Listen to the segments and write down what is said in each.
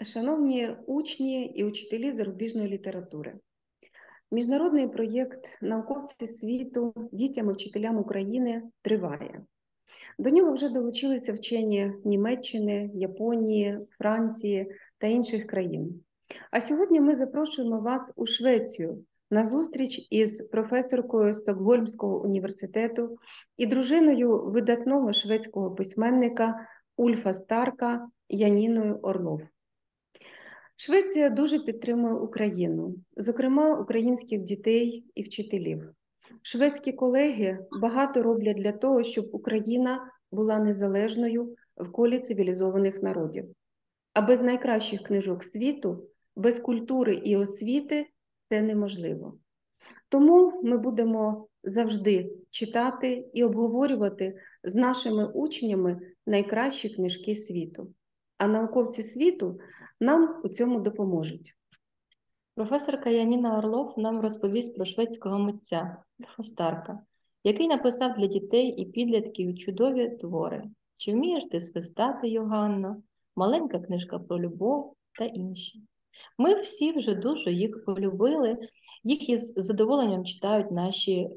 Шановні учні і учителі зарубіжної літератури, міжнародний проєкт «Науковці світу, дітям і вчителям України» триває. До нього вже долучилися вчені Німеччини, Японії, Франції та інших країн. А сьогодні ми запрошуємо вас у Швецію на зустріч із професоркою Стокгольмського університету і дружиною видатного шведського письменника Ульфа Старка Яніною Орлов. Швеція дуже підтримує Україну, зокрема українських дітей і вчителів. Шведські колеги багато роблять для того, щоб Україна була незалежною в колі цивілізованих народів. А без найкращих книжок світу, без культури і освіти це неможливо. Тому ми будемо завжди читати і обговорювати з нашими учнями найкращі книжки світу. А науковці світу нам у цьому допоможуть. Професорка Яніна Орлов нам розповість про шведського митця Ульфа Старка, який написав для дітей і підлітків чудові твори «Чи вмієш ти свистати, Йоганно?», «Маленька книжка про любов» та інші. Ми всі вже дуже їх полюбили, їх із задоволенням читають наші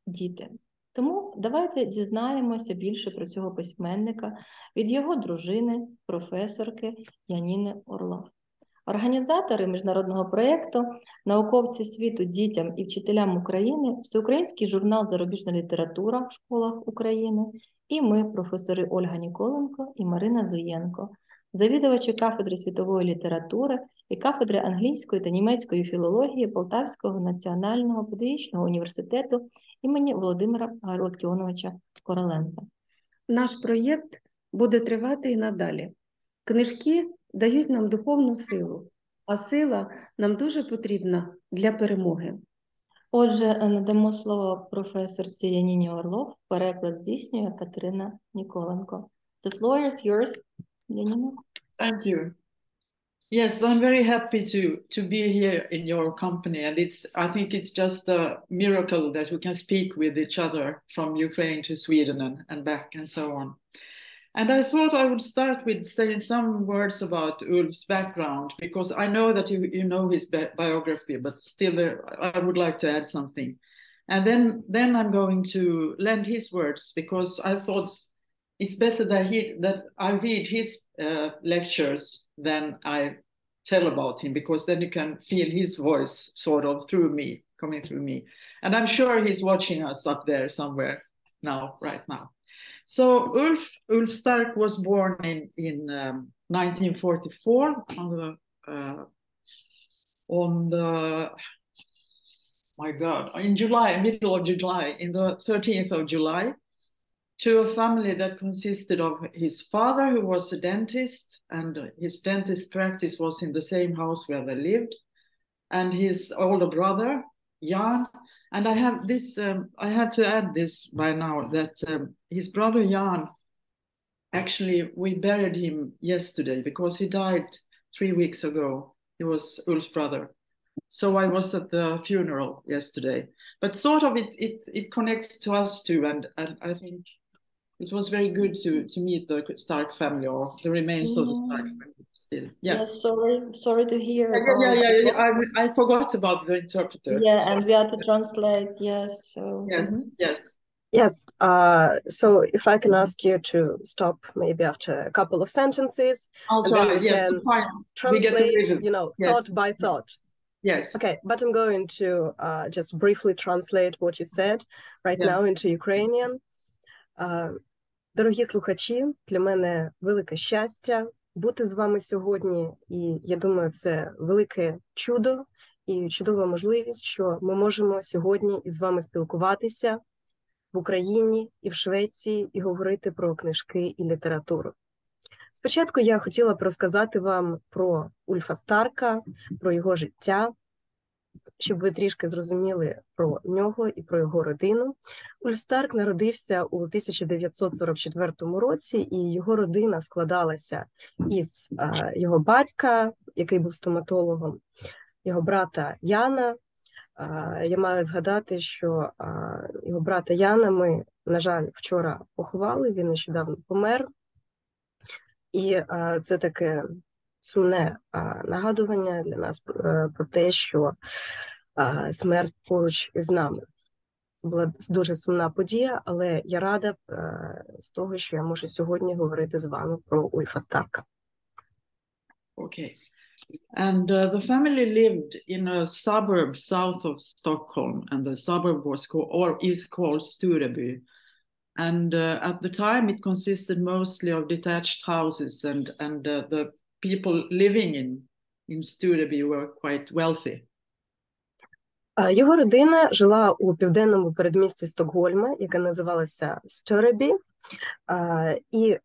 діти. Тому давайте дізнаємося більше про цього письменника від його дружини, професорки Яніни Орлов. Організатори міжнародного проєкту «Науковці світу, дітям і вчителям України», всеукраїнський журнал «Зарубіжна література» в школах України і ми, професори Ольга Ніколенко і Марина Зуєнко, завідувачі кафедри світової літератури і кафедри англійської та німецької філології Полтавського національного педагогічного університету імені Володимира Галактіоновича Короленка. Наш проєкт буде тривати і надалі. Книжки дають нам духовну силу, а сила нам дуже потрібна для перемоги. Отже, надамо слово професорці Яніні Орлов, переклад здійснює Катерина Ніколенко. The floor is yours, Яніна. Thank you. Yes, I'm very happy to be here in your company, and I think it's just a miracle that we can speak with each other from Ukraine to Sweden and back and so on. And I thought I would start with saying some words about Ulf's background, because I know that you know his biography, but still I would like to add something. And then I'm going to lend his words, because I thought it's better that I read his lectures than I tell about him, because then you can feel his voice sort of coming through me. And I'm sure he's watching us up there somewhere right now. So Ulf Stark was born in 1944 in July, middle of July, in the 13th of July, to a family that consisted of his father, who was a dentist, and his dentist practice was in the same house where they lived, and his older brother, Jan. And I have to add this by now, that his brother Jan, actually, we buried him yesterday because he died 3 weeks ago. He was Ulf's brother. So I was at the funeral yesterday. But sort of it connects to us too, and I think it was very good to meet the Stark family, or the remains of the Stark family still. Yes. Sorry to hear. I forgot about the interpreter. Yeah, and we have to translate. Yes. So. Yes. So if I can ask you to stop maybe after a couple of sentences, I'll and try. then we can translate, thought by thought. Yes. Okay, but I'm going to just briefly translate what you said right now into Ukrainian. Дорогі слухачі, для мене велике щастя бути з вами сьогодні, і я думаю, це велике чудо і чудова можливість, що ми можемо сьогодні із вами спілкуватися в Україні і в Швеції і говорити про книжки і літературу. Спочатку я хотіла б розказати вам про Ульфа Старка, про його життя, щоб ви трішки зрозуміли про нього і про його родину. Ульф Старк народився у 1944 році, і його родина складалася із його батька, який був стоматологом, його брата Яна. Я маю згадати, що його брата Яна ми, на жаль, вчора поховали, він нещодавно помер. І це таке сумне нагадування для нас про те, що смерть поруч із нами. Це була дуже сумна подія, але я рада з того, що я можу сьогодні говорити з вами про Ульфа Старка. Okay. And the family lived in a suburb south of Stockholm, and the suburb was is called Stureby. And at the time, it consisted mostly of detached houses, and the people living in Stureby were quite wealthy. Його родина жила у південному передмісті Стокгольма, яке називалося Сторебі. І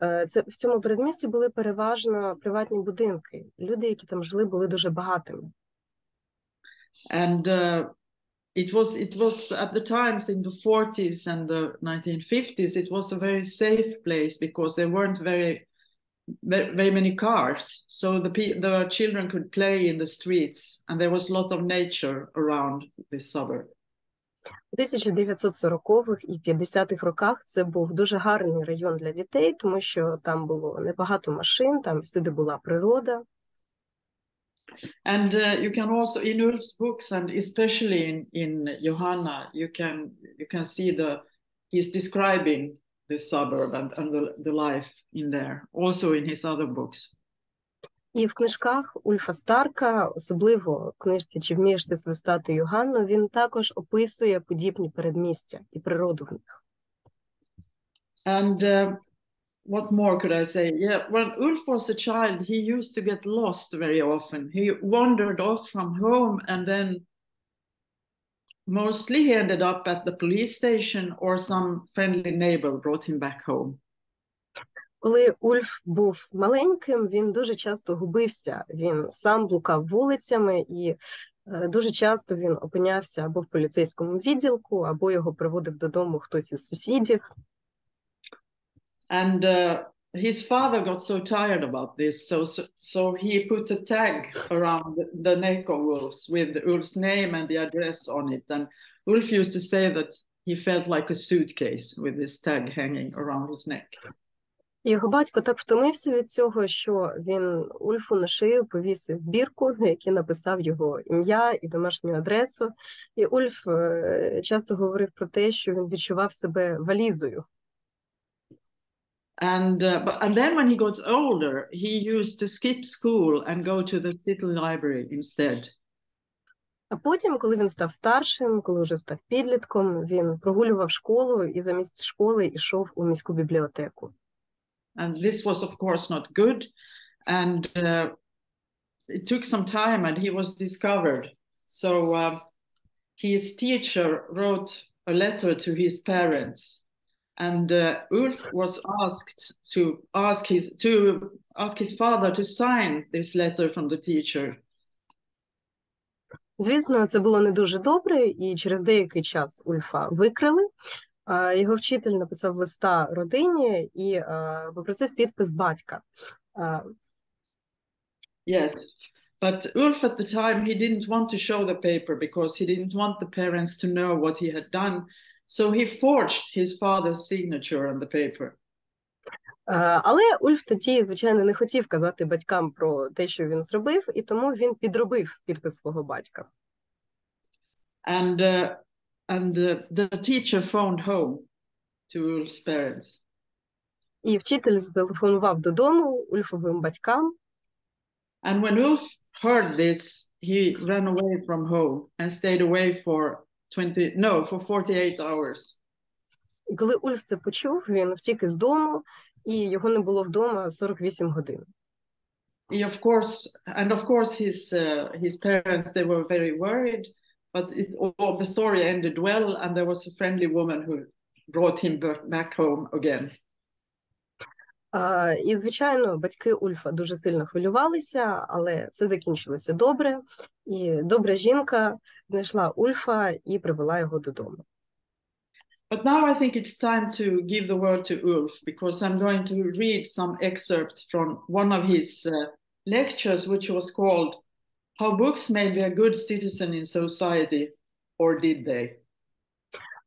в цьому передмісті були переважно приватні будинки. Люди, які там жили, були дуже багатими. And it was at the times in the 40s and the 1950s, it was a very safe place because there weren't very many cars. So the children could play in the streets, and there was a lot of nature around this suburb. У 1940-х і 50-х роках це був дуже гарний район для дітей, тому що там було небагато машин, там всюди була природа. And you can also, in Ulf's books, and especially in Johanna, you can see he's describing the suburb and the life in there, also in his other books. І в книжках Ульфа Старка, особливо в книжці «Чи вмієш ти свистати, Йоганно», він також описує подібні передмістя і природу в них. And what more could I say? Yeah, when Ulf was a child, he used to get lost very often. He wandered off from home, and then mostly he ended up at the police station, or some friendly neighbor brought him back home. Коли Ульф був маленьким, він дуже часто губився. Він сам блукав вулицями, і дуже часто він опинявся або в поліцейському відділку, або його приводив додому хтось із сусідів. And his father got so tired about this, so he put a tag around the neck of Ulf's with Ulf's name and the address on it. And Ulf used to say that he felt like a suitcase with this tag hanging around his neck. Його батько так втомився від цього, що він Ульфу на шию повісив бірку, на якій написав його ім'я і домашню адресу. І Ульф часто говорив про те, що він відчував себе валізою. And then when he got older, he used to skip school and go to the city library instead. А потім, коли він став старшим, коли вже став підлітком, він прогулював школу і замість школи йшов у міську бібліотеку. And this was, of course, not good. And it took some time, and he was discovered. So his teacher wrote a letter to his parents. And Ulf was asked to ask his father to sign this letter from the teacher. Звісно, це було не дуже добре, і через деякий час Ульфа викрили. Його вчитель написав листа родині і попросив підпис батька. Yes, but Ulf at the time, he didn't want to show the paper because he didn't want the parents to know what he had done. So he forged his father's signature on the paper. Але Ульф тоді, звичайно, не хотів казати батькам про те, що він зробив, і тому він підробив підпис свого батька. And the teacher phoned home to Ulf's parents. І вчитель зателефонував додому Ульфовим батькам. And when Ulf heard this, he ran away from home and stayed away for 48 hours. І коли Ульф це почув, він втік із дому, і його не було вдома 48 годин. Of course, his parents, they were very worried, but the story ended well, and there was a friendly woman who brought him back home again. І, звичайно, батьки Ульфа дуже сильно хвилювалися, але все закінчилося добре, і добра жінка знайшла Ульфа і привела його додому. But now I think it's time to give the word to Ulf, because I'm going to read some excerpts from one of his lectures, which was called How Books Made Me a Good Citizen in Society, or Did They?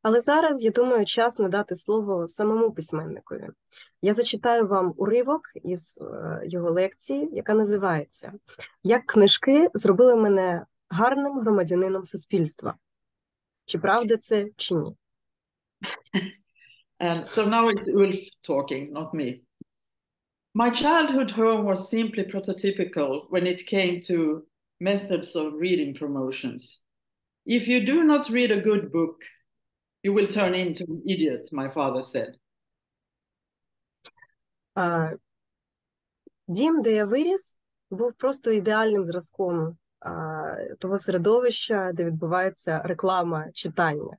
Але зараз, я думаю, час надати слово самому письменникові. Я зачитаю вам уривок із його лекції, яка називається «Як книжки зробили мене гарним громадянином суспільства». Чи правда це, чи ні? So now it's Ulf talking, not me. My childhood home was simply prototypical when it came to methods of reading promotions. If you do not read a good book, you will turn into an idiot, my father said. Дім, де я виріс, був просто ідеальним зразком того середовища, де відбувається реклама читання.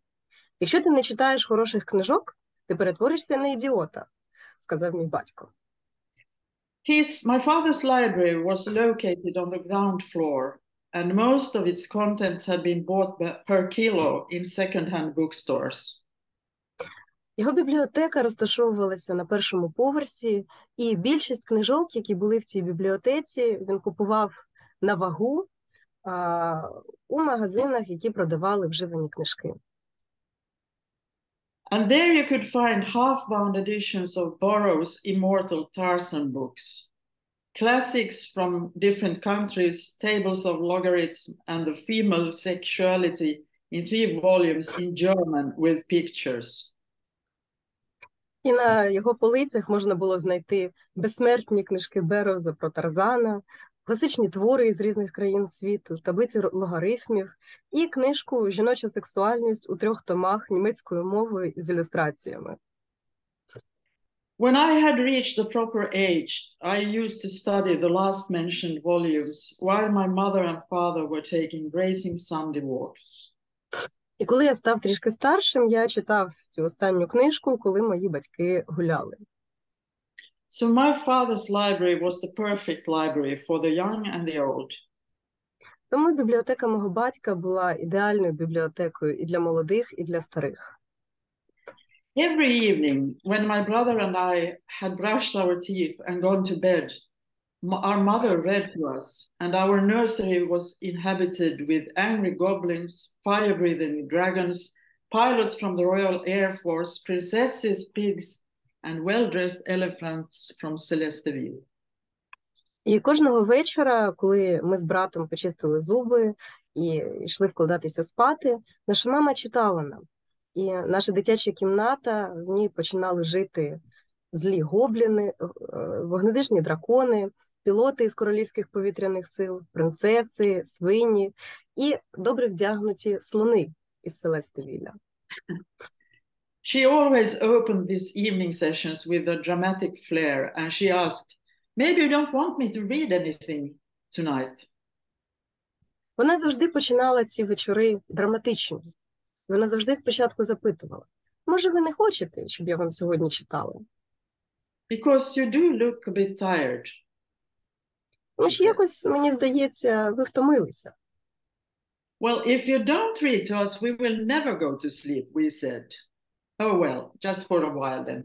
Якщо ти не читаєш хороших книжок, ти перетворишся на ідіота, сказав мій батько. My father's library was located on the ground floor, and most of its contents had been bought per kilo in second-hand bookstores. Його бібліотека розташовувалася на першому поверсі, і більшість книжок, які були в цій бібліотеці, він купував на вагу у магазинах, які продавали вживані книжки. And there you could find half-bound editions of Burroughs' immortal Tarzan books, classics from different countries, tables of logarithms, and the female sexuality in 3 volumes in German with pictures. І на його полицях можна було знайти безсмертні книжки Берроуза про Тарзана, класичні твори з різних країн світу, таблиці логарифмів і книжку «Жіноча сексуальність» у 3 томах німецькою мовою з ілюстраціями. When I had reached the proper age, I used to study the last mentioned volumes while my mother and father were taking bracing Sunday walks. І коли я став трішки старшим, я читав цю останню книжку, коли мої батьки гуляли. So my father's library was the perfect library for the young and the old. Тому бібліотека мого батька була ідеальною бібліотекою і для молодих, і для старих. Every evening, when my brother and I had brushed our teeth and gone to bed, our mother read to us, and our nursery was inhabited with angry goblins, fire-breathing dragons, pilots from the Royal Air Force, princesses, pigs, and well-dressed elephants from Celesteville. І кожного вечора, коли ми з братом почистили зуби і йшли вкладатися спати, наша мама читала нам. І наша дитяча кімната, в ній починали жити злі гобліни, вогнедишні дракони, пілоти із королівських повітряних сил, принцеси, свині і добре вдягнуті слони із Селестевіля. She always opened these evening sessions with a dramatic flair, and she asked, "Maybe you don't want me to read anything tonight?" Вона завжди починала ці вечори драматично. Вона завжди спочатку запитувала: «Може, ви не хочете, щоб я вам сьогодні читала?» Because you do look a bit tired. Тому що якось, мені здається, ви втомилися. Well, if you don't read to us, we will never go to sleep, we said. Oh, well, just for a while then.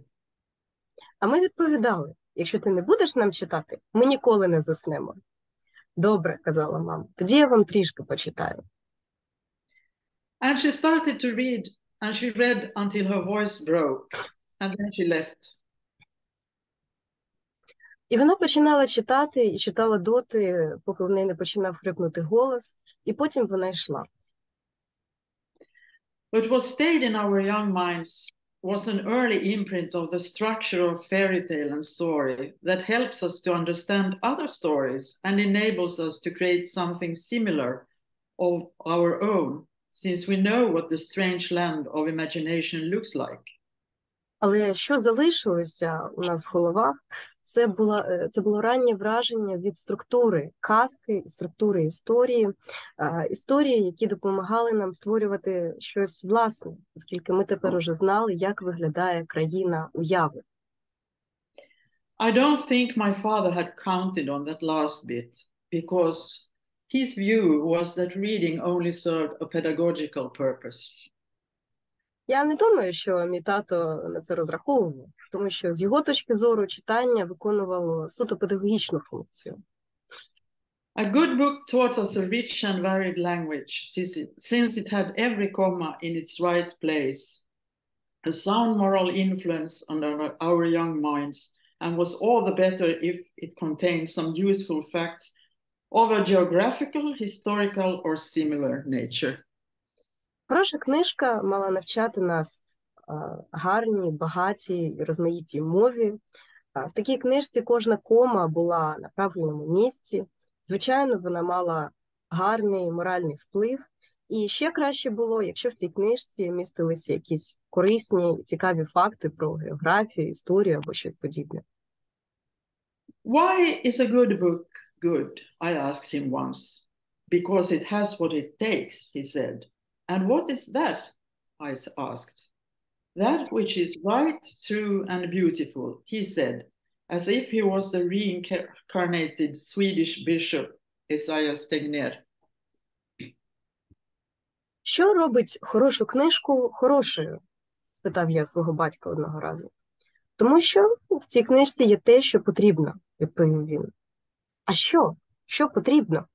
А ми відповідали: якщо ти не будеш нам читати, ми ніколи не заснемо. Добре, казала мама, тоді я вам трішки почитаю. And she started to read, and she read until her voice broke, and then she left. І вона починала читати, і читала доти, поки в неї не починав хрипнути голос, і потім вона йшла. But what stayed in our young minds was an early imprint of the structure of fairy tale and story that helps us to understand other stories and enables us to create something similar of our own, since we know what the strange land of imagination looks like. Але що залишилося у нас в головах, це було раннє враження від структури казки, структури історії, історії, які допомагали нам створювати щось власне, оскільки ми тепер уже знали, як виглядає країна уяви. I don't think my father had counted on that last bit, because his view was that reading only served a pedagogical purpose. Я не думаю, що мій тато на це розраховував, тому що з його точки зору читання виконувало суто педагогічну функцію. A good book taught us a rich and varied language, since it had every comma in its right place, a sound moral influence on our young minds, and was all the better if it contained some useful facts of a geographical, historical, or similar nature. Хороша книжка мала навчати нас гарній, багатій і розмаїтій мові. В такій книжці кожна кома була на правильному місці. Звичайно, вона мала гарний моральний вплив. І ще краще було, якщо в цій книжці містилися якісь корисні, цікаві факти про географію, історію або щось подібне. Why is a good book good? I asked him once. Because it has what it takes, he said. And what is that? I asked. That which is right, true, and beautiful, he said, as if he was the reincarnated Swedish bishop Esaias Tegnér. Що робить хорошу книжку хорошою? Спитав я свого батька одного разу. Тому що в цій книжці є те, що потрібно, відповів він. А що? Що потрібно?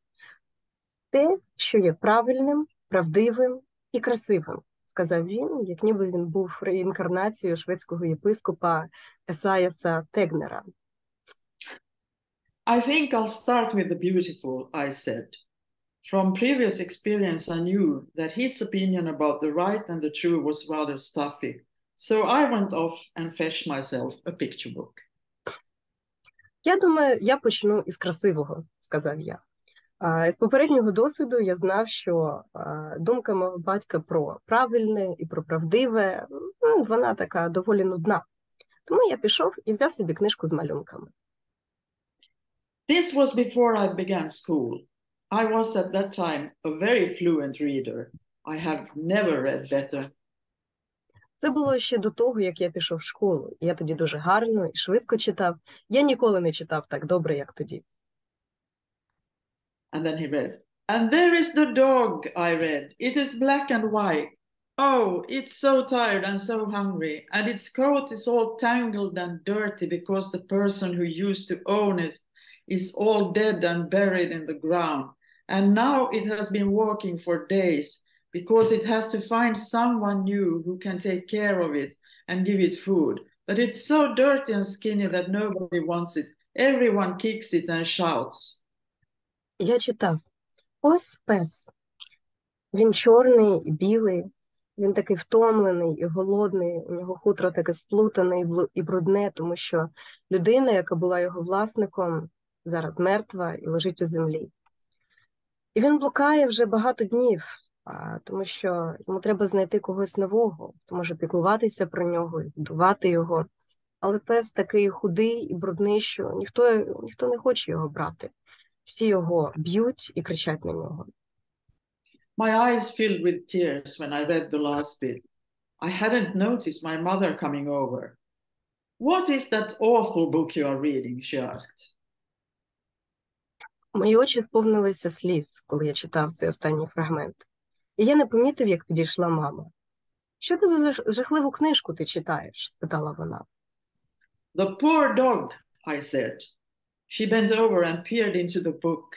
Те, що є правильним, правдивим і красивим, сказав він, як ніби він був реінкарнацією шведського єпископа Есаяса Тегнера. I think I'll start with the beautiful, I said. From previous experience, I knew that his opinion about the right and the true was rather stuffy. So I went off and fetched myself a picture book. Я думаю, я почну із красивого, сказав я. З попереднього досвіду я знав, що думка мого батька про правильне і про правдиве, вона така доволі нудна. Тому я пішов і взяв собі книжку з малюнками. This was before I began school. I was at that time a very fluent reader. I have never read better. Це було ще до того, як я пішов в школу. Я тоді дуже гарно і швидко читав. Я ніколи не читав так добре, як тоді. And then he read, and there is the dog, I read. It is black and white. Oh, it's so tired and so hungry. And its coat is all tangled and dirty because the person who used to own it is all dead and buried in the ground. And now it has been walking for days because it has to find someone new who can take care of it and give it food. But it's so dirty and skinny that nobody wants it. Everyone kicks it and shouts. Я читав. Ось пес. Він чорний і білий. Він такий втомлений і голодний. У нього хутро таке сплутане і брудне, тому що людина, яка була його власником, зараз мертва і лежить у землі. І він блукає вже багато днів, тому що йому треба знайти когось нового, хто може піклуватися про нього і годувати його. Але пес такий худий і брудний, що ніхто не хоче його брати. Всі його б'ють і кричать на нього. My eyes filled with tears when I read the last bit. I hadn't noticed my mother coming over. What is that awful book you are reading? She asked. Мої очі сповнилися сліз, коли я читав цей останній фрагмент. І я не помітив, як підійшла мама. Що це за жахливу книжку ти читаєш? Спитала вона. The poor dog, I said. She bent over and peered into the book.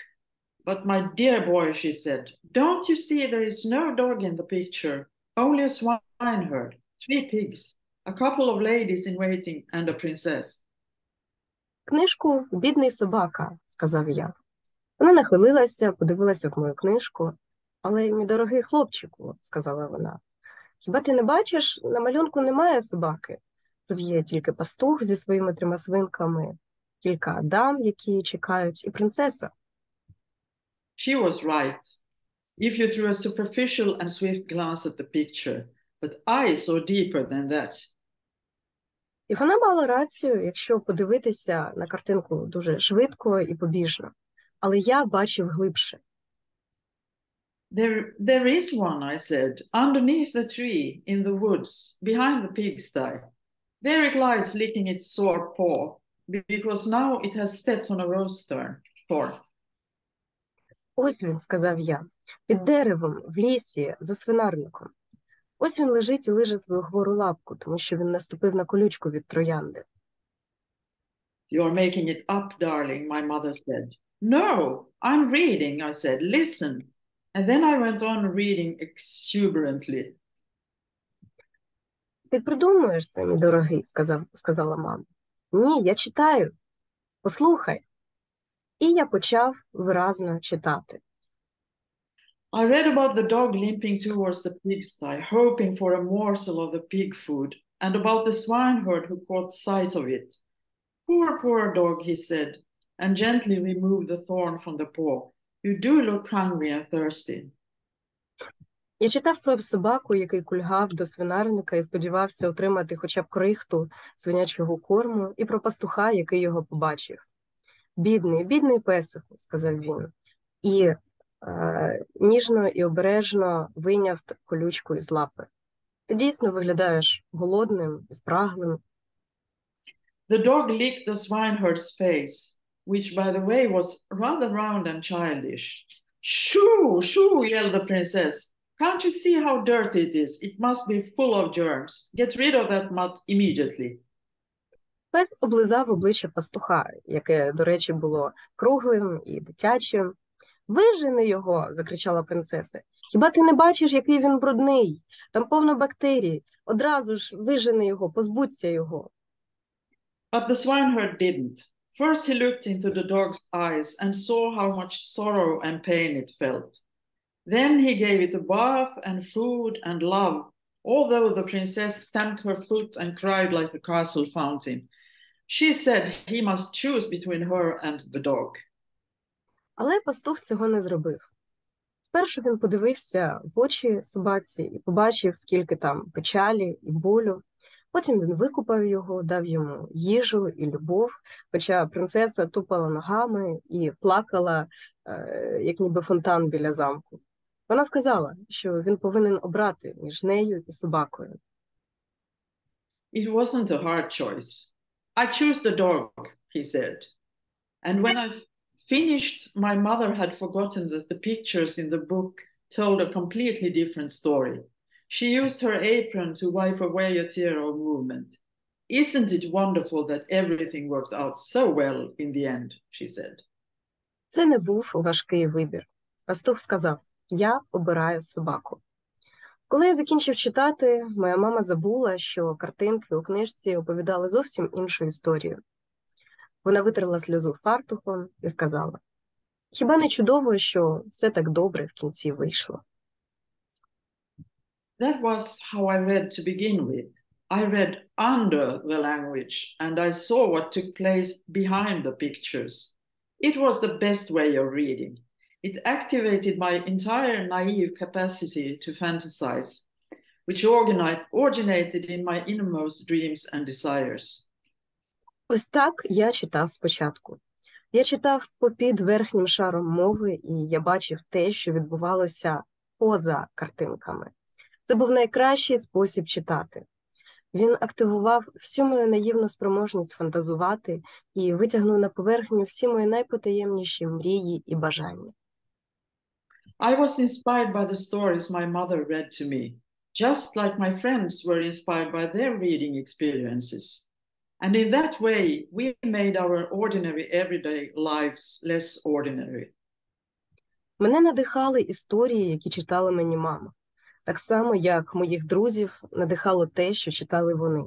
But my dear boy, she said, don't you see there is no dog in the picture, only a swineherd, 3 pigs, a couple of ladies in waiting and a princess. Книжку «Бідний собака», сказав я. Вона нахилилася, подивилася в мою книжку. Але, мій дорогий хлопчику, сказала вона, хіба ти не бачиш, на малюнку немає собаки. Тут є тільки пастух зі своїми 3 свинками, кілька дам, які чекають, і принцеса. She was right. If you threw a superficial and swift glance at the picture, but I saw deeper than that. І вона мала рацію, якщо подивитися на картинку дуже швидко і побіжно. Але я бачив глибше. There is one, I said, underneath the tree, in the woods, behind the pigsty. There it lies licking its sore paw, because now it has stepped on a rose thorn. Ось він, сказав я, під деревом, в лісі, за свинарником. Ось він лежить і лиже свою хвору лапку, тому що він наступив на колючку від троянди. You're making it up, darling, my mother said. No, I'm reading, I said, listen. And then I went on reading exuberantly. Ти придумуєш це, мій дорогий, сказала мама. Ні, я читаю. Послухай. І я почав виразно читати. I read about the dog limping towards the pigsty, hoping for a morsel of the pig food, and about the swineherd who caught sight of it. Poor, poor dog, he said, and gently removed the thorn from the paw. You do look hungry and thirsty. Я читав про собаку, який кульгав до свинарника і сподівався отримати хоча б крихту свинячого корму, і про пастуха, який його побачив. Бідний, бідний песику, сказав він, і ніжно і обережно вийняв колючку із лапи. Ти дійсно виглядаєш голодним і спраглим. The dog licked the swineherd's face, which, by the way, was rather round and childish. Shoo, shoo, yelled the princess. Can't you see how dirty it is? It must be full of germs. Get rid of that mud immediately. Пес облизав обличчя пастуха, яке, до речі, було круглим і дитячим. «Вижени його!» – закричала принцеса. «Хіба ти не бачиш, який він брудний? Там повно бактерій. Одразу ж вижени його, позбудься його». But the swineherd didn't. First he looked into the dog's eyes and saw how much sorrow and pain it felt. Then he gave it a bath and food and love, although the princess stamped her foot and cried like a castle fountain. She said he must choose between her and the dog. Але пастух цього не зробив. Спершу він подивився в очі собаці і побачив, скільки там печалі і болю. Потім він викупав його, дав йому їжу і любов, хоча принцеса тупала ногами і плакала, як ніби фонтан біля замку. Вона сказала, що він повинен обрати між нею і собакою. It wasn't a hard choice. I choose the dog, he said. And when I finished, my mother had forgotten that the pictures in the book told a completely different story. She used her apron to wipe away a tear of movement. Isn't it wonderful that everything worked out so well in the end, she said. Це не був важкий вибір. Пастух сказав, я обираю собаку. Коли я закінчив читати, моя мама забула, що картинки у книжці оповідали зовсім іншу історію. Вона витерла сльозу фартухом і сказала, хіба не чудово, що все так добре в кінці вийшло? That was how I read to begin with. I read under the language and I saw what took place behind the pictures. It was the best way of reading. It activated my entire naive capacity to fantasize, which originated in my innermost dreams and desires. Ось так я читав спочатку. Я читав попід верхнім шаром мови, і я бачив те, що відбувалося поза картинками. Це був найкращий спосіб читати. Він активував всю мою наївну спроможність фантазувати і витягнув на поверхню всі мої найпотаємніші мрії і бажання. I was inspired by the stories my mother read to me, just like my friends were inspired by their reading experiences. And in that way, we made our ordinary everyday lives less ordinary. Мене надихали історії, які читала мені мама. Так само, як моїх друзів надихало те, що читали вони.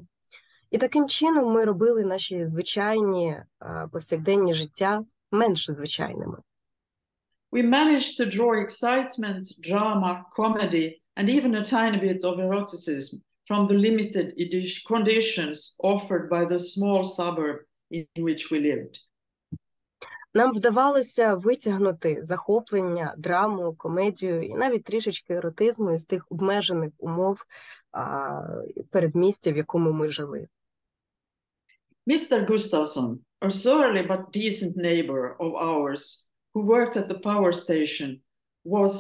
І таким чином ми робили наші звичайні повсякденні життя менш звичайними. We managed to draw excitement, drama, comedy, and even a tiny bit of eroticism from the limited conditions offered by the small suburb in which we lived. Нам вдавалося витягнути захоплення, драму, комедію і навіть трішечки еротизму із тих обмежених умов передмістя, в якому ми жили. Mr. Gustafsson, a surly but decent neighbor of ours who worked at the power station, was,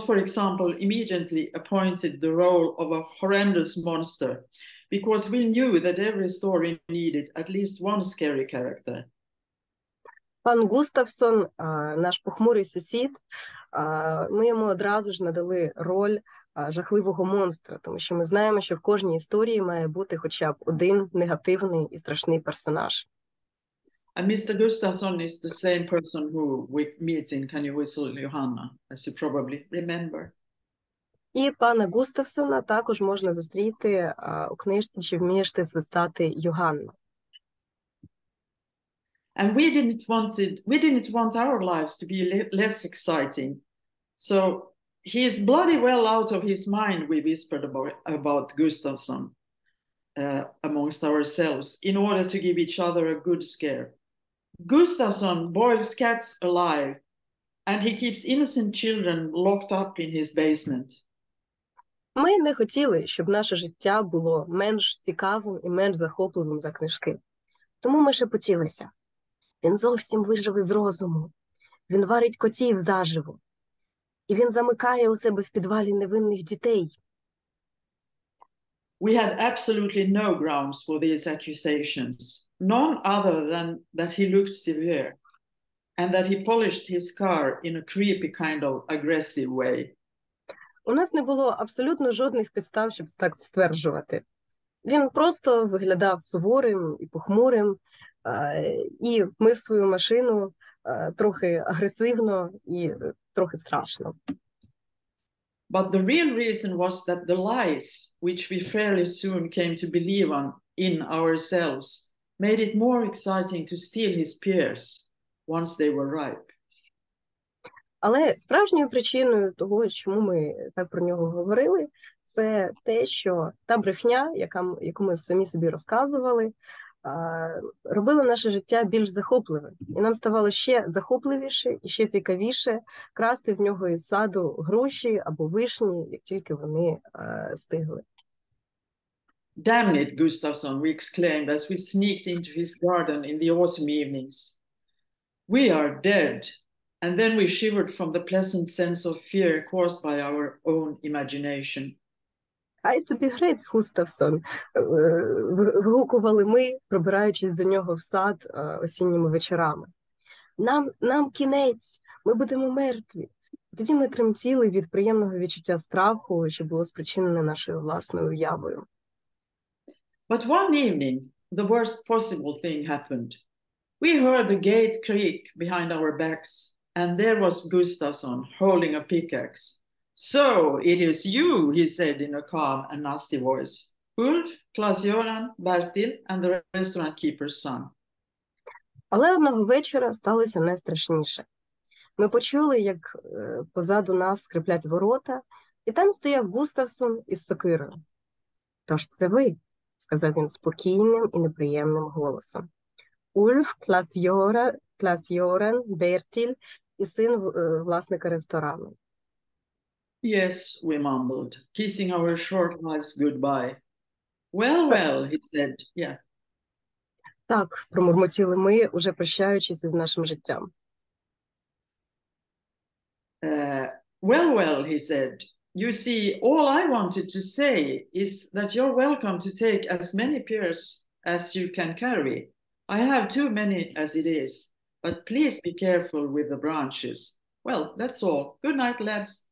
for example, immediately appointed the role of a horrendous monster, because we knew that every story needed at least one scary character. Пан Густавсон, наш похмурий сусід, ми йому одразу ж надали роль жахливого монстра, тому що ми знаємо, що в кожній історії має бути хоча б один негативний і страшний персонаж. And Mr. Gustafsson is the same person who we meet in Can You Whistle Johanna, as you probably remember. І пана Густавсона також можна зустріти у книжці «Чи вмієш ти свистати, Йоганна?». And we didn't want our lives to be less exciting. So he's bloody well out of his mind, we whispered about Gustafsson amongst ourselves in order to give each other a good scare. Gustafsson boils cats alive, and he keeps innocent children locked up in his basement. Ми не хотіли, щоб наше життя було менш цікавим і менш захопливим за книжки. Тому ми шепотілися. Він зовсім вижив із розуму. Він варить котів заживо. І він замикає у себе в підвалі невинних дітей. We had absolutely no grounds for these accusations, none other than that he looked severe and that he polished his car in a creepy kind of aggressive way. У нас не було абсолютно жодних підстав, щоб так стверджувати. Він просто виглядав суворим і похмурим, і мив свою машину трохи агресивно і трохи страшно. But the real reason was that the lies, which we fairly soon came to believe in ourselves, made it more exciting to steal his peers once they were ripe. Але справжньою причиною того, чому ми так про нього говорили, це те, що та брехня, яку ми самі собі розказували, робила наше життя більш захопливим. І нам ставало ще захопливіше і ще цікавіше красти в нього із саду груші або вишні, як тільки вони стигли. Damn it, Gustafsson, we exclaimed as we sneaked into his garden in the autumn evenings. We are dead. And then we shivered from the pleasant sense of fear caused by our own imagination. Ай тобі грець, Густавсон, вигукували ми, пробираючись до нього в сад осінніми вечорами. Нам кінець, ми будемо мертві. Тоді ми тремтіли від приємного відчуття страху, що було спричинене нашою власною уявою. But one evening, the worst possible thing happened. We heard the gate creak behind our backs, and there was Gustafsson holding a pickaxe. So it is you, he said in a calm and nasty voice. Ulf, Claes-Göran, Bertil, and the restaurant keeper's son. Але одного вечора сталося найстрашніше. Ми почули, як позаду нас скриплять ворота, і там стояв Густавссон із сокирою. «Тож це ви», – сказав він спокійним і неприємним голосом. Ульф, Claes-Göran, Bertil і син власника ресторану. Yes, we mumbled, kissing our short lives goodbye. Well, he said, yeah. Так, промурмотіли ми, уже прощаючись із нашим життям. Well, he said, you see, all I wanted to say is that you're welcome to take as many pears as you can carry. I have too many as it is, but please be careful with the branches. Well, that's all. Good night, lads.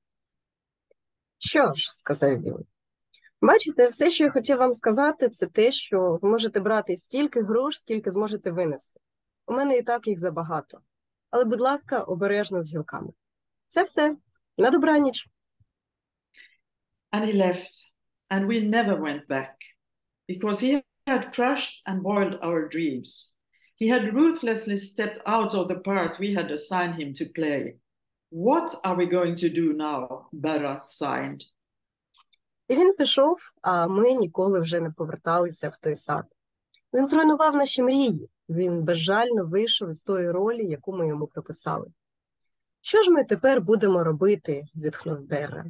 Що ж, сказав він. Бачите, все, що я хотів вам сказати, це те, що ви можете брати стільки груш, скільки зможете винести. У мене і так їх забагато. Але, будь ласка, обережно з гілками. Це все. На добраніч. And he left, and we never went back, because he had crushed and boiled our dreams. He had ruthlessly stepped out of the part we had assigned him to play. What are we going to do now? Berat signed. І він пішов, а ми ніколи вже не поверталися в той сад. Він зруйнував наші мрії. Він безжально вийшов із тої ролі, яку ми йому приписали. Що ж ми тепер будемо робити? Зітхнув Берра.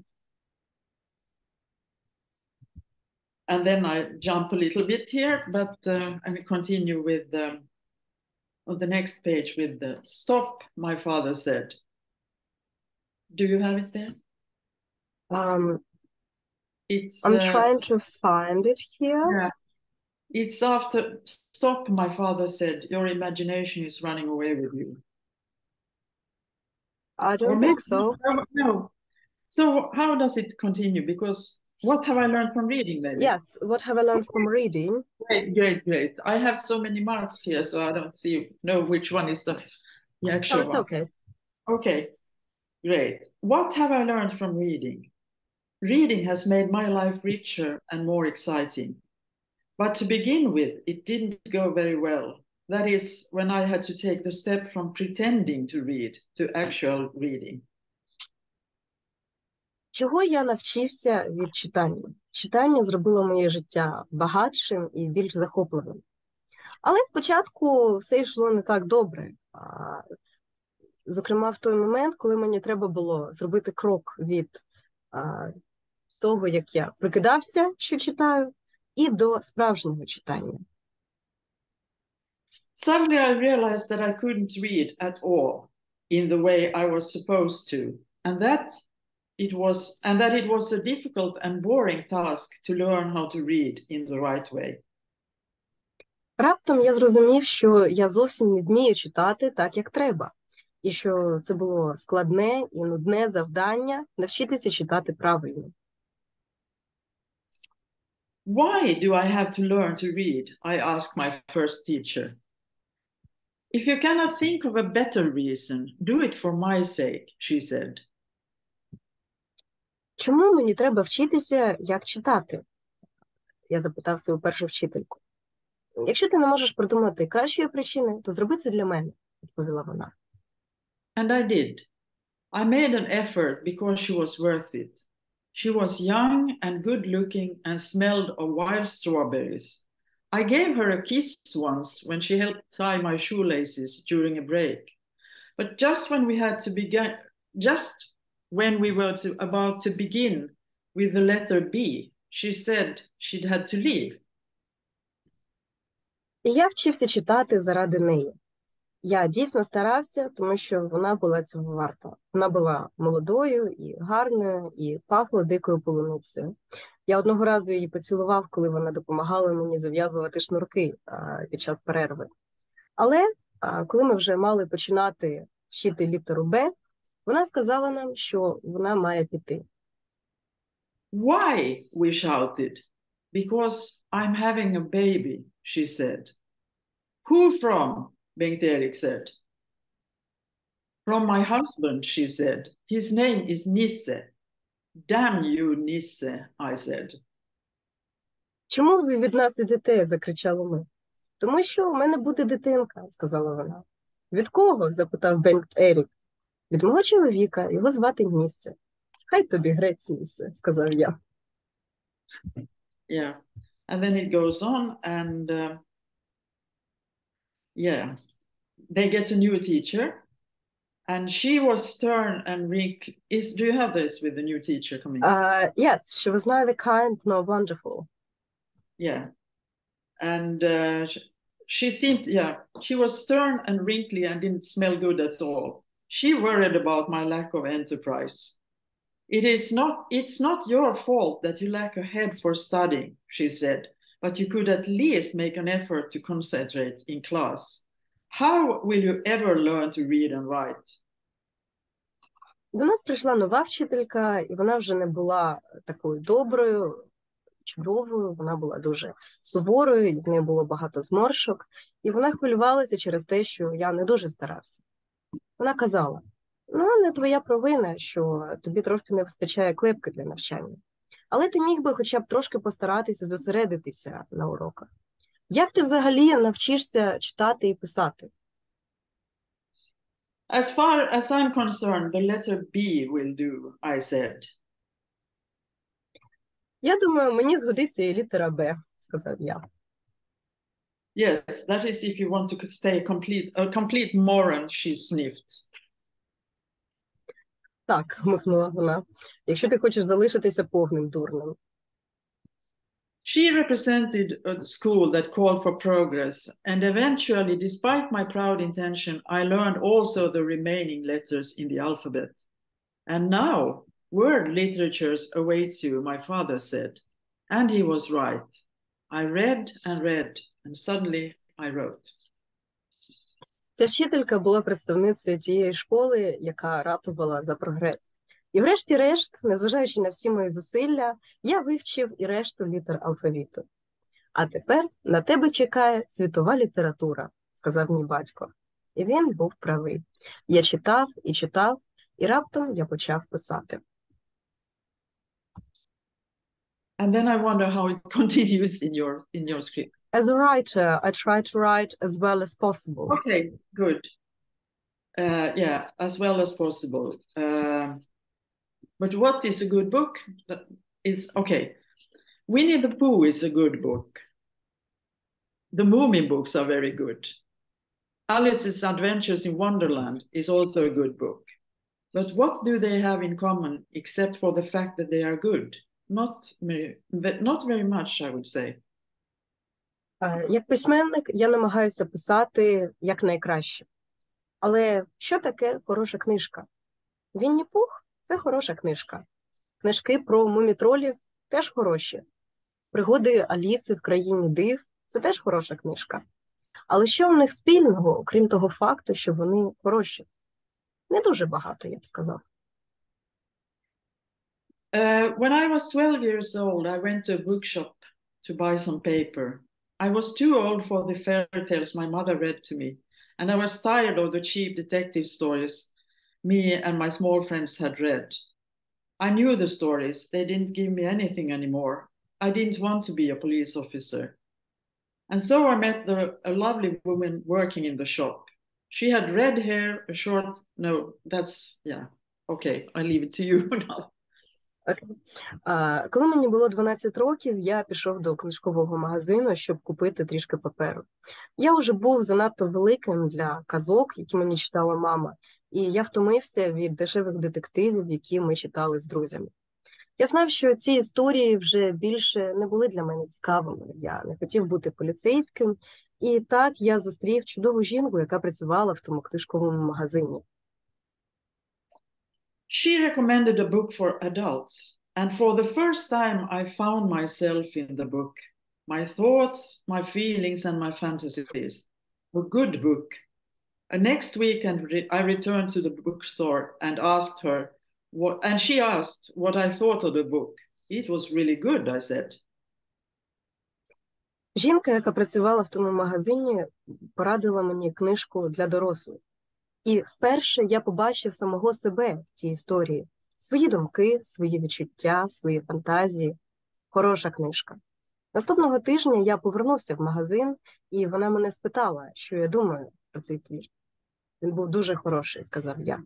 And then I jump a little bit here, but I continue with on the next page with the stop, my father said. Do you have it there? I'm trying to find it here. Yeah. It's after stop, my father said, your imagination is running away with you. I don't think so. No. So how does it continue? Because what have I learned from reading, maybe? Yes, what have I learned from reading? Great. I have so many marks here, so I don't know which one is the actual Oh, it's one. okay. Okay, great. What have I learned from reading? Reading has made my life richer and more exciting. But to begin with, it didn't go very well. That is, when I had to take the step from pretending to read to actual reading. Чого я навчився від читання? Читання зробило моє життя багатшим і більш захопливим. Але спочатку все йшло не так добре. Зокрема, в той момент, коли мені треба було зробити крок від того, як я прикидався, що читаю, і до справжнього читання. Suddenly I realized that I couldn't read at all in the way I was supposed to, and that it was a difficult and boring task to learn how to read in the right way. Раптом я зрозумів, що я зовсім не вмію читати так, як треба, і що це було складне і нудне завдання навчитися читати правильно. Why do I have to learn to read? I asked my first teacher. If you cannot think of a better reason, do it for my sake, she said. Чому мені треба вчитися, як читати? Я запитав свою першу вчительку. Якщо ти не можеш придумати кращої причини, то зроби це для мене, відповіла вона. And I did. I made an effort because she was worth it. She was young and good-looking and smelled of wild strawberries. I gave her a kiss once when she helped tie my shoelaces during a break. But just when we were about to begin with the letter B, she said she'd had to leave. І я вчився читати заради неї. Я дійсно старався, тому що вона була цього варта. Вона була молодою і гарною, і пахла дикою полуницею. Я одного разу її поцілував, коли вона допомагала мені зав'язувати шнурки під час перерви. Але коли ми вже мали починати вчити літеру Б, вона сказала нам, що вона має піти. Why? We shouted. Because I'm having a baby, she said. Who from? Bengt Erik said. From my husband, she said. His name is Nisse. Damn you, Nisse, I said. Чому ви від нас ідете? Закричали ми. Тому що у мене буде дитинка, сказала вона. Від кого? Запитав Бенgt Ерік. Від мого чоловіка, його звати Ніссе. Хай тобі грець, Ніссе, сказав я. Yeah, and then it goes on and they get a new teacher and she was stern and wrinkly. Do you have this with the new teacher coming? Yes, she was neither kind nor wonderful. Yeah, and she was stern and wrinkly and didn't smell good at all. She worried about my lack of enterprise. It's not your fault that you lack a head for studying, she said, but you could at least make an effort to concentrate in class. How will you ever learn to read and write? До нас прийшла нова вчителька, і вона вже не була такою доброю, чудовою, вона була дуже суворою, в неї було багато зморшок, і вона хвилювалася через те, що я не дуже старався. Вона казала, не твоя провина, що тобі трошки не вистачає клепки для навчання. Але ти міг би хоча б трошки постаратися зосередитися на уроках. Як ти взагалі навчишся читати і писати? As far as I'm concerned, the letter B will do, I said. Я думаю, мені згодиться і літера Б, сказав я. Yes, that is if you want to stay a complete moron, she sniffed. Так, хмикнула вона, якщо ти хочеш залишитися повним дурним. She represented a school that called for progress, and eventually, despite my proud intention, I learned also the remaining letters in the alphabet. And now, word literatures await you, my father said. And he was right. I read and read, and suddenly I wrote. Ця вчителька була представницею тієї школи, яка ратувала за прогрес. І врешті-решт, незважаючи на всі мої зусилля, я вивчив і решту літер алфавіту. А тепер на тебе чекає світова література, сказав мій батько. І він був правий. Я читав, і раптом я почав писати. And then I wonder how it continues in your script. As a writer, I try to write as well as possible. Okay, good. Yeah, as well as possible. But what is a good book? It's okay. Winnie the Pooh is a good book. The Moomin books are very good. Alice's Adventures in Wonderland is also a good book. But what do they have in common except for the fact that they are good? Not very much, I would say. Як письменник я намагаюся писати якнайкраще. Але що таке хороша книжка? Вінні Пух – це хороша книжка. Книжки про мумітролів теж хороші. Пригоди Аліси в країні див – це теж хороша книжка. Але що в них спільного, окрім того факту, що вони хороші? Не дуже багато, я б сказав. When I was 12 years old, I went to a bookshop to buy some paper. I was too old for the fairy tales my mother read to me, and I was tired of the cheap detective stories me and my small friends had read. I knew the stories. They didn't give me anything anymore. I didn't want to be a police officer. And so I met a lovely woman working in the shop. She had red hair, a short, no, that's, yeah, okay, I leave it to you now. Коли мені було 12 років, я пішов до книжкового магазину, щоб купити трішки паперу. Я вже був занадто великим для казок, які мені читала мама, і я втомився від дешевих детективів, які ми читали з друзями. Я знав, що ці історії вже більше не були для мене цікавими. Я не хотів бути поліцейським, і так я зустрів чудову жінку, яка працювала в тому книжковому магазині. She recommended a book for adults, and for the first time I found myself in the book. My thoughts, my feelings, and my fantasies. A good book. Next weekend I returned to the bookstore and asked her, and she asked what I thought of the book. It was really good, I said. Жінка, яка працювала в тому магазині, порадила мені книжку для дорослих. І вперше я побачив самого себе в цій історії. Свої думки, свої відчуття, свої фантазії. Хороша книжка. Наступного тижня я повернувся в магазин, і вона мене спитала, що я думаю про цей твір. Він був дуже хороший, сказав я.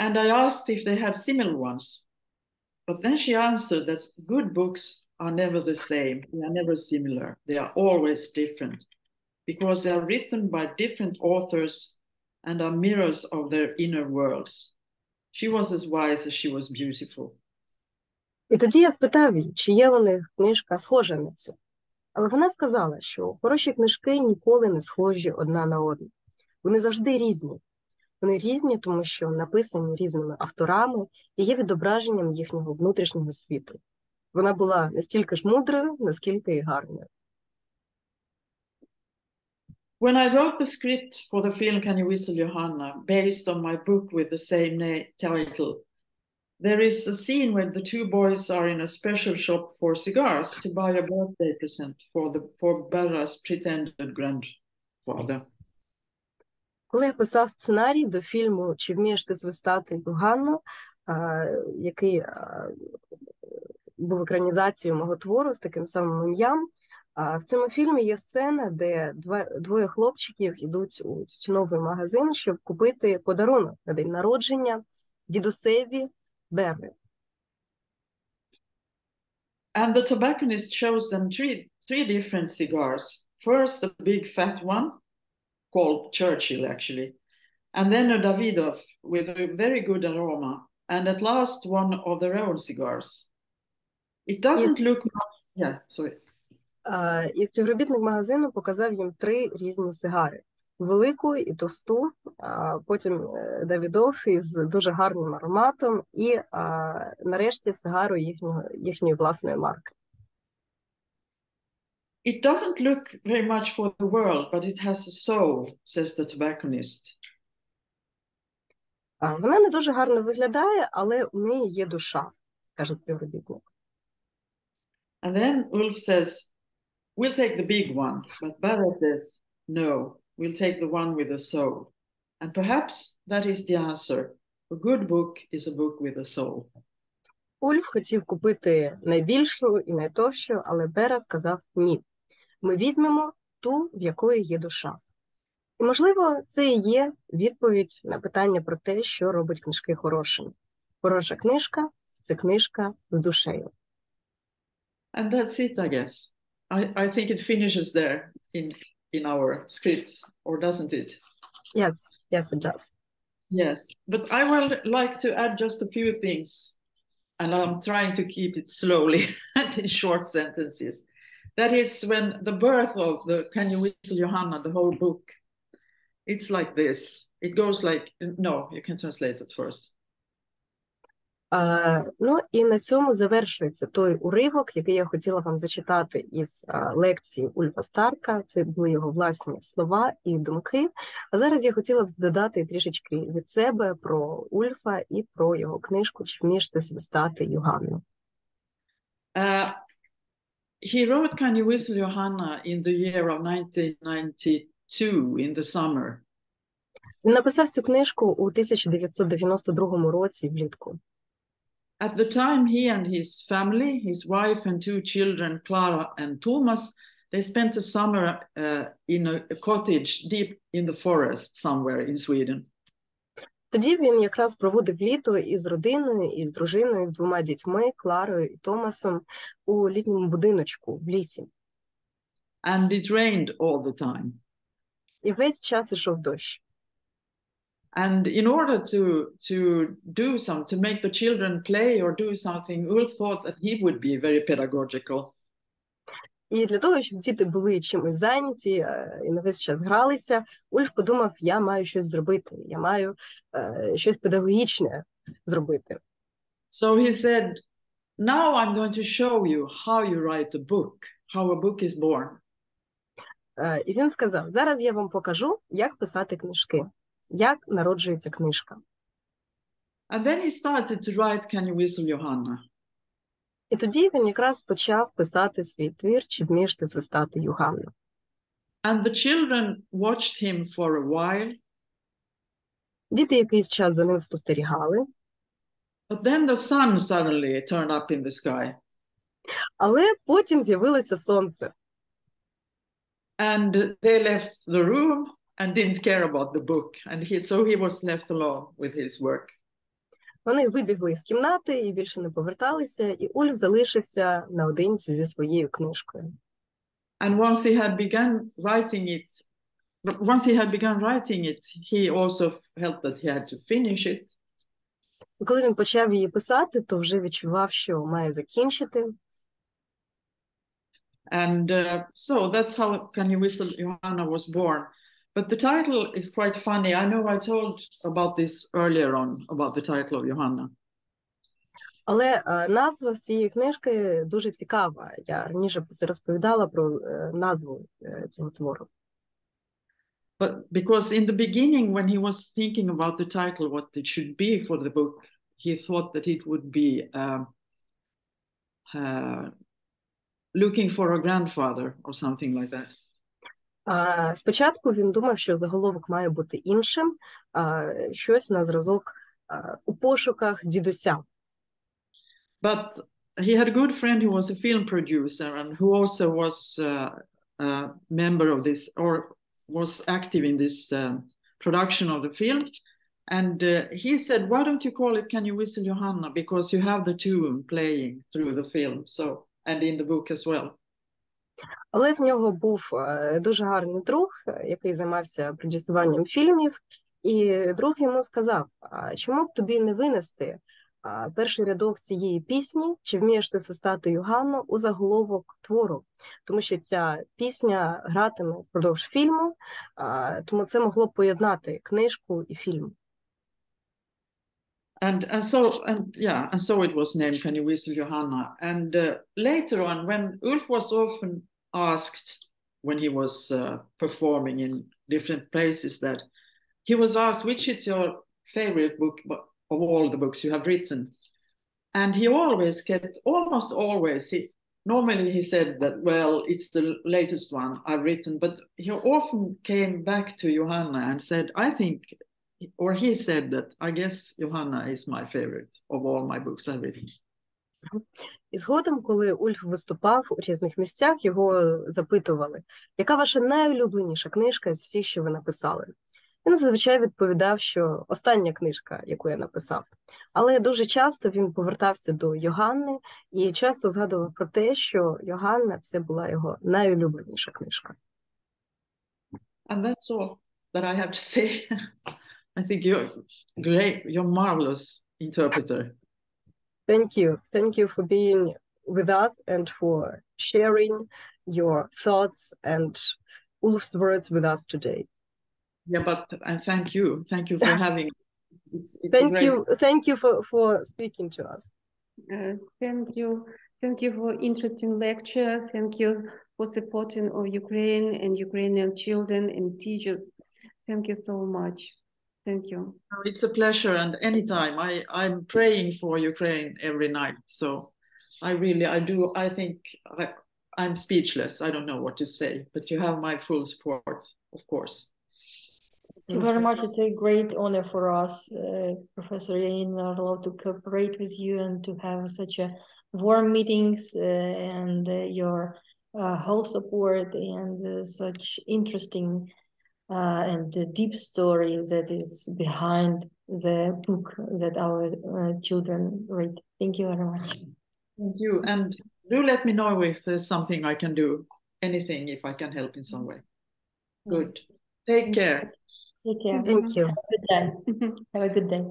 And I asked if they had similar ones. But then she answered that good books are never the same. They are never similar. They are always different. Because they are written by different authors and are mirrors of their inner worlds. She was as wise as she was beautiful. І тоді я спитав її, чи є у них книжка схожа на цю. Але вона сказала, що хороші книжки ніколи не схожі одна на одну. Вони завжди різні. Вони різні, тому що написані різними авторами і є відображенням їхнього внутрішнього світу. Вона була настільки ж мудрою, наскільки і гарною. When I wrote the script for the film Can You Whistle Johanna, based on my book with the same title, there is a scene where the two boys are in a special shop for cigars to buy a birthday present for Bella's pretended grandfather. Коли я писав сценарій до фільму «Чи вмієш ти свистати, Юганно», який був екранізацією мого твору з таким самим ім'ям, в цьому фільмі є сцена, де двоє хлопчиків йдуть у тютюновий магазин, щоб купити подарунок на день народження дідусеві Берли. And the tobacconist shows them three different cigars. First, a big fat one, called Churchill, actually. And then a Davidoff with a very good aroma. And at last, one of their own cigars. It doesn't look much... Yeah, sorry. І співробітник магазину показав їм 3 різні сигари. Велику і товсту, потім Давідов із дуже гарним ароматом і нарешті сигару їхньої власної марки. It doesn't look very much for the world, but it has a soul, says the tobacconist. Вона не дуже гарно виглядає, але у неї є душа, каже співробітник. And then Ulf says, we'll take the big one. But Bella says, no, we'll take the one with a soul. And perhaps that is the answer. A good book is a book with a soul. Ульф хотів купити найбільшу і найтовщу, але Бера сказав ні. Ми візьмемо ту, в якої є душа. І, можливо, це і є відповідь на питання про те, що робить книжки хорошими. Хороша книжка – це книжка з душею. And that's it, I guess. I think it finishes there in our scripts, or doesn't it? Yes, it does. Yes, but I would like to add just a few things, and I'm trying to keep it slowly and in short sentences. That is when the birth of the Can You Whistle Johanna, the whole book, it's like this. It goes like, no, you can translate it first. Ну, і на цьому завершується той уривок, який я хотіла вам зачитати із лекції Ульфа Старка. Це були його власні слова і думки. А зараз я хотіла б додати трішечки від себе про Ульфа і про його книжку «Чи вмієш ти свистати, Йоганно?». He wrote Can You Whistle Johanna in the year of 1992, in the summer. Він написав цю книжку у 1992 році влітку. At the time, he and his family, his wife and two children, Clara and Thomas, they spent the summer in a cottage deep in the forest somewhere in Sweden. Тоді він якраз проводив літо із родиною, із дружиною, з двома дітьми, Кларою і Томасом, у літньому будиночку в лісі. And it rained all the time. І весь час ішов дощ. And in order to make the children play or do something, Ulf thought that he would be very pedagogical. І для того, щоб діти були чимось зайняті і на весь час гралися, Ульф подумав, я маю щось зробити, я маю щось педагогічне зробити. So he said, now I'm going to show you how you write a book, how a book is born. І він сказав, зараз я вам покажу, як писати книжки, як народжується книжка. And then he started to write Can You Whistle Johanna? І тоді він якраз почав писати свій твір «Чи вмієш ти свистати, Йоганно?». And the children watched him for a while. Діти якийсь час за ним спостерігали. But then the sun suddenly turned up in the sky. Але потім з'явилося сонце. And they left the room and didn't care about the book. And so he was left alone with his work. Вони вибігли з кімнати і більше не поверталися, і Ульф залишився наодинці зі своєю книжкою. And once he had begun writing it, he also felt that he had to finish it. І коли він почав її писати, то вже відчував, що має закінчити. And so that's how Can You Whistle Johanna was born. But the title is quite funny. I know I told about this earlier on, about the title of Johanna. Але назва цієї книжки дуже цікава. Я раніше розповідала про назву цього твору. But because in the beginning, when he was thinking about the title, what it should be for the book, he thought that it would be looking for a grandfather or something like that. Спочатку він думав, що заголовок має бути іншим, щось на зразок «У пошуках дідуся». But he had a good friend who was a film producer and who also was a member of this, or was active in this production of the film. And he said, why don't you call it Can You Whistle Johanna? Because you have the tune playing through the film, so, and in the book as well. Але в нього був дуже гарний друг, який займався продюсуванням фільмів, і друг йому сказав, чому б тобі не винести перший рядок цієї пісні, «Чи вмієш ти свистати, Йоганно?», у заголовок твору, тому що ця пісня гратиме впродовж фільму, тому це могло б поєднати книжку і фільм. And so it was named Can You Whistle Johanna? And later on, when Ulf was often asked, when he was performing in different places, that he was asked, which is your favorite book of all the books you have written? And he almost always, normally he said that, well, it's the latest one I've written, but he often came back to Johanna and said, he said that, I guess Johanna is my favorite of all my books I've written. І згодом, коли Ульф виступав у різних місцях, його запитували, яка ваша найулюбленіша книжка з всіх, що ви написали? Він зазвичай відповідав, що остання книжка, яку я написав. Але дуже часто він повертався до Йоганни і часто згадував про те, що Йоганна – це була його найулюбленіша книжка. And that's all that I have to say. I think you're great. You're marvelous interpreter. Thank you. Thank you for being with us and for sharing your thoughts and Ulf's words with us today. Yeah, but and thank you. Thank you for having. It's Thank you for speaking to us. Thank you. Thank you for interesting lecture. Thank you for supporting of Ukraine and Ukrainian children and teachers. Thank you so much. Thank you. It's a pleasure, and anytime I'm praying for Ukraine every night. So I think I'm speechless. I don't know what to say, but you have my full support, of course. Thank you very much. It's a great honor for us, Professor Yaніна Орлов, to cooperate with you and to have such a warm meetings and your whole support and such interesting and deep story that is behind the book that our children read. Thank you very much. Thank you, and do let me know if there's something I can do, anything, if I can help in some way. Good. Take care. Take care. Thank you. Have a good day. Have a good day.